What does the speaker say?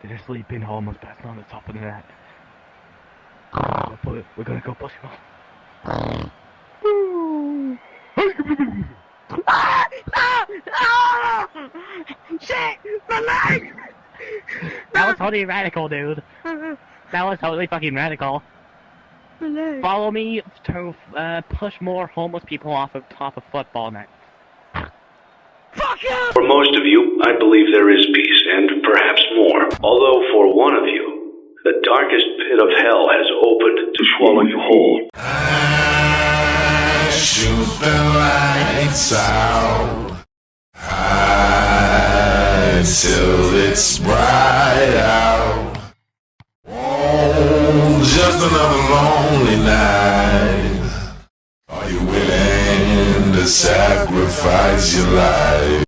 There's a sleeping homeless person on the top of the net. We're gonna go push him off. Shit! My leg! That was totally radical, dude. That was totally fucking radical. Follow me to push more homeless people off of top of football nets. Fuck you! For most of you, I believe there is peace, and perhaps more. Although for one of you, the darkest pit of hell has opened to swallow you whole. I shoot the lights out high till it's bright out. Oh, just another lonely night. Are you willing to sacrifice your life?